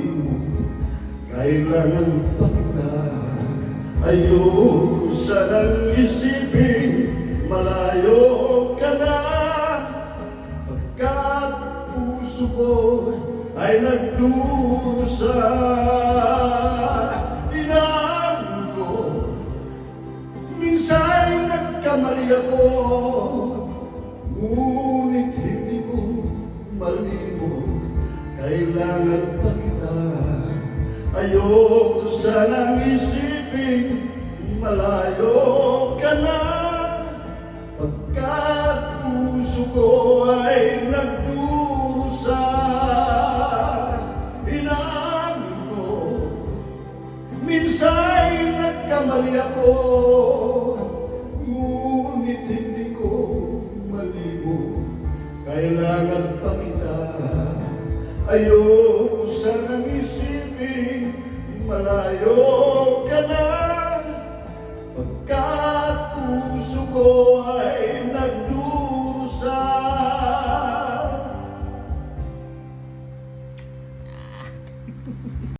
malimot. Kailangan pa kita. Ayoko sanang isipin malayo ka na, pagkat puso ko ay nagdurusa. Inaamin ko, minsan nagkamali ako, ngunit hindi ko malimot. Kailangan pa kita. Ayoko sanang isipin malayo ka na, pagkat puso ko ay nagdurusa. Inaamin ko, minsan nagkamali ako, ngunit hindi ko malimot. Kailangan pa kita. Ayoko sanang isipin malayo